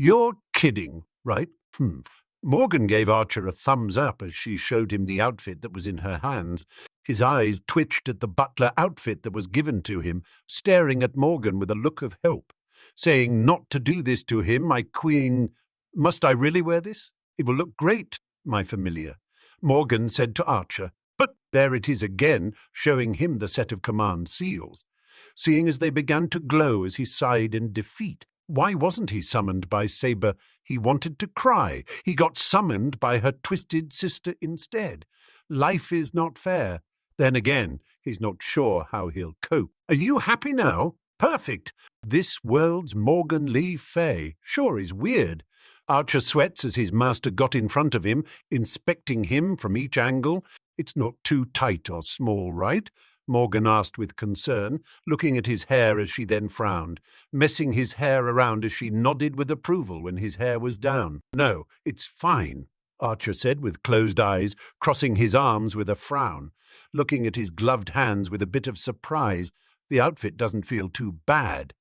You're kidding, right? Morgan gave Archer a thumbs up as she showed him the outfit that was in her hands. His eyes twitched at the butler outfit that was given to him, staring at Morgan with a look of hope, saying not to do this to him, my queen. Must I really wear this? It will look great, my familiar. Morgan said to Archer, but there it is again, showing him the set of command seals. Seeing as they began to glow as he sighed in defeat. Why wasn't he summoned by Saber? He wanted to cry. He got summoned by her twisted sister instead. Life is not fair. Then again, he's not sure how he'll cope. Are you happy now? Perfect. This world's Morgan Lefay. Sure is weird. Archer sweats as his master got in front of him, inspecting him from each angle. It's not too tight or small, right? Morgan asked with concern, looking at his hair as she then frowned, messing his hair around as she nodded with approval when his hair was down. No, it's fine, Archer said with closed eyes, crossing his arms with a frown, looking at his gloved hands with a bit of surprise. The outfit doesn't feel too bad.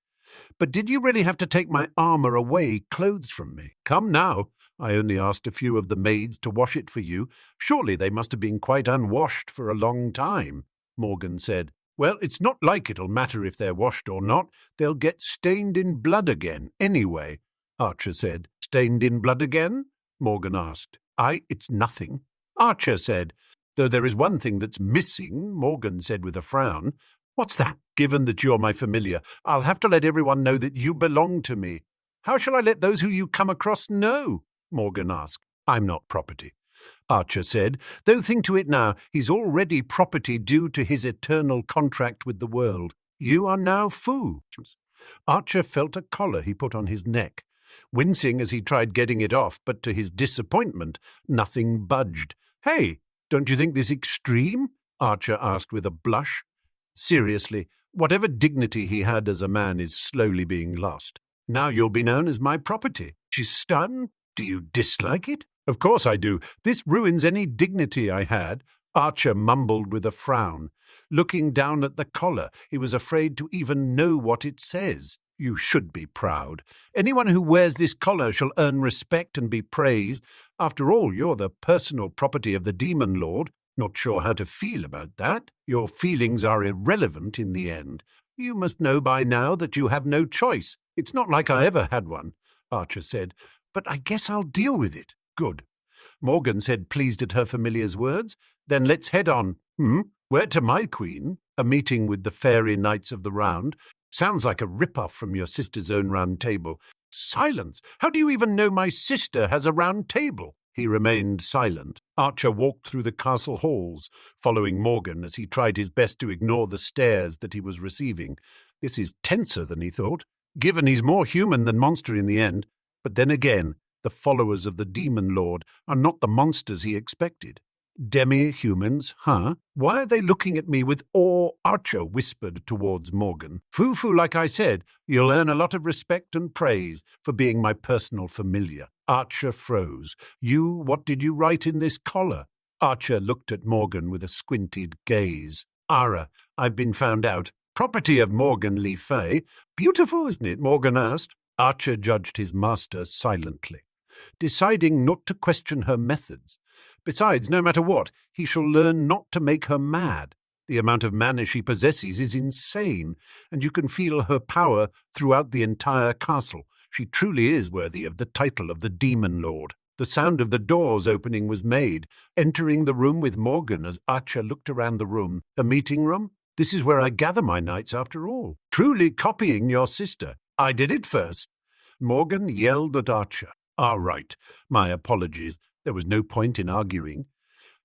But did you really have to take my armor away, clothes from me? Come now. I only asked a few of the maids to wash it for you. Surely they must have been quite unwashed for a long time. Morgan said. Well, it's not like it'll matter if they're washed or not. They'll get stained in blood again, anyway, Archer said. Stained in blood again? Morgan asked. It's nothing. Archer said. Though there is one thing that's missing, Morgan said with a frown. What's that? Given that you're my familiar, I'll have to let everyone know that you belong to me. How shall I let those who you come across know? Morgan asked. I'm not property, Archer said, though think to it now, he's already property due to his eternal contract with the world. You are now fools. Archer felt a collar he put on his neck, wincing as he tried getting it off, but to his disappointment, nothing budged. Hey, don't you think this extreme? Archer asked with a blush. Seriously, whatever dignity he had as a man is slowly being lost. Now you'll be known as my property. She's stunned. Do you dislike it? Of course I do. This ruins any dignity I had. Archer mumbled with a frown. Looking down at the collar, he was afraid to even know what it says. You should be proud. Anyone who wears this collar shall earn respect and be praised. After all, you're the personal property of the Demon Lord. Not sure how to feel about that. Your feelings are irrelevant in the end. You must know by now that you have no choice. It's not like I ever had one, Archer said. But I guess I'll deal with it. Good. Morgan said, pleased at her familiar's words. Then let's head on. Where to, my queen? A meeting with the fairy knights of the round. Sounds like a rip-off from your sister's own round table. Silence! How do you even know my sister has a round table? He remained silent. Archer walked through the castle halls, following Morgan as he tried his best to ignore the stares that he was receiving. This is tenser than he thought, given he's more human than monster in the end. But then again, the followers of the Demon Lord are not the monsters he expected. Demi-humans, huh? Why are they looking at me with awe? Archer whispered towards Morgan. Foo-foo, like I said, you'll earn a lot of respect and praise for being my personal familiar. Archer froze. What did you write in this collar? Archer looked at Morgan with a squinted gaze. Ara, I've been found out. Property of Morgan Lefay. Beautiful, isn't it? Morgan asked. Archer judged his master silently, deciding not to question her methods. Besides, no matter what, he shall learn not to make her mad. The amount of mana she possesses is insane, and you can feel her power throughout the entire castle. She truly is worthy of the title of the Demon Lord. The sound of the doors opening was made, entering the room with Morgan as Archer looked around the room. A meeting room? This is where I gather my knights after all. Truly copying your sister. I did it first. Morgan yelled at Archer. All right, my apologies. There was no point in arguing.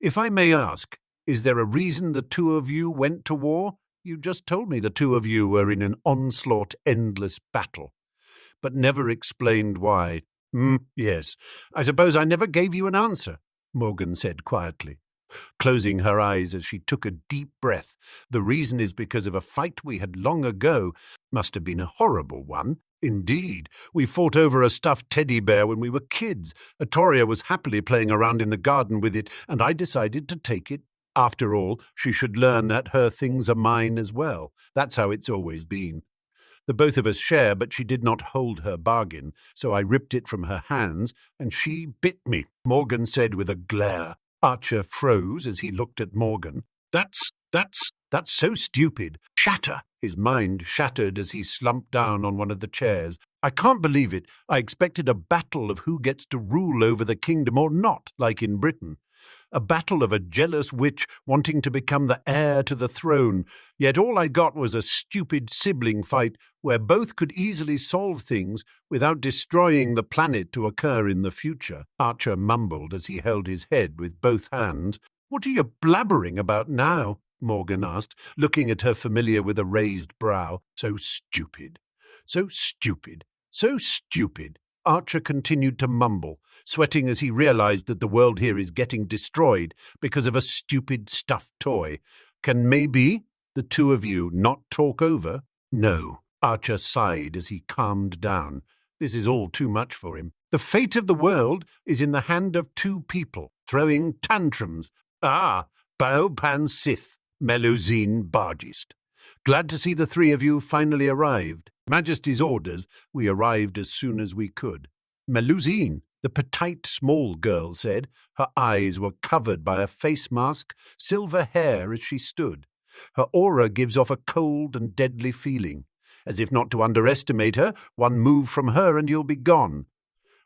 If I may ask, is there a reason the two of you went to war? You just told me the two of you were in an onslaught, endless battle, but never explained why. Yes, I suppose I never gave you an answer, Morgan said quietly, closing her eyes as she took a deep breath. The reason is because of a fight we had long ago. Must have been a horrible one. Indeed, we fought over a stuffed teddy bear when we were kids. Atoria was happily playing around in the garden with it, and I decided to take it. After all, she should learn that her things are mine as well. That's how it's always been. The both of us share, but she did not hold her bargain, so I ripped it from her hands, and she bit me," Morgan said with a glare. Archer froze as he looked at Morgan. That's so stupid. Shatter. His mind shattered as he slumped down on one of the chairs. "I can't believe it. I expected a battle of who gets to rule over the kingdom or not, like in Britain. A battle of a jealous witch wanting to become the heir to the throne, yet all I got was a stupid sibling fight where both could easily solve things without destroying the planet to occur in the future." Archer mumbled as he held his head with both hands. "What are you blabbering about now?" Morgan asked, looking at her familiar with a raised brow. "So stupid, so stupid, so stupid." Archer continued to mumble, sweating as he realized that the world here is getting destroyed because of a stupid stuffed toy. "Can maybe the two of you not talk over?" "No." Archer sighed as he calmed down. This is all too much for him. "The fate of the world is in the hand of two people, throwing tantrums. Ah, Baopan Sith, Melusine Bargist. Glad to see the three of you finally arrived. Majesty's orders, we arrived as soon as we could." "Melusine," the petite small girl said. Her eyes were covered by a face mask, silver hair as she stood. Her aura gives off a cold and deadly feeling. As if not to underestimate her, one move from her and you'll be gone.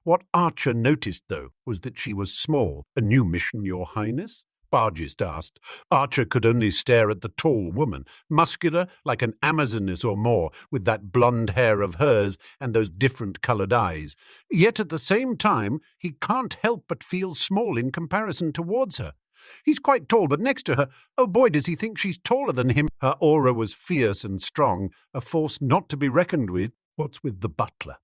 What Archer noticed, though, was that she was small. "A new mission, Your Highness?" Bargist asked. Archer could only stare at the tall woman, muscular like an Amazoness or more, with that blonde hair of hers and those different-coloured eyes. Yet at the same time, he can't help but feel small in comparison towards her. He's quite tall, but next to her, oh boy, does he think she's taller than him. Her aura was fierce and strong, a force not to be reckoned with. "What's with the butler?"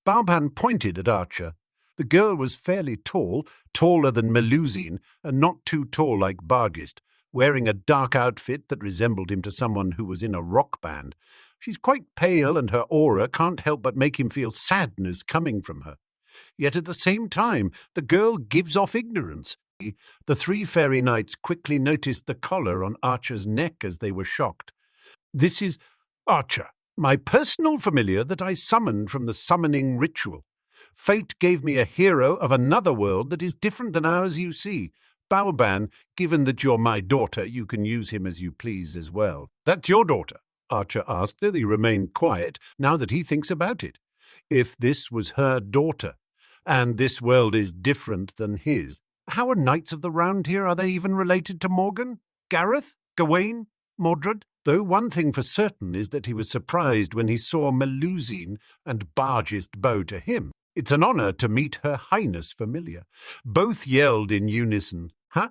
Baoban pointed at Archer. The girl was fairly tall, taller than Melusine, and not too tall like Bargist, wearing a dark outfit that resembled him to someone who was in a rock band. She's quite pale, and her aura can't help but make him feel sadness coming from her. Yet at the same time, the girl gives off ignorance. The three fairy knights quickly noticed the collar on Archer's neck as they were shocked. "This is Archer, my personal familiar that I summoned from the summoning ritual. Fate gave me a hero of another world that is different than ours, you see. Baoban, given that you're my daughter, you can use him as you please as well." "That's your daughter?" Archer asked, though he remained quiet now that he thinks about it. If this was her daughter, and this world is different than his, how are Knights of the Round here? Are they even related to Morgan? Gareth? Gawain? Mordred? Though one thing for certain is that he was surprised when he saw Melusine and Bargist bow to him. "It's an honor to meet Her Highness familiar." Both yelled in unison, "Huh?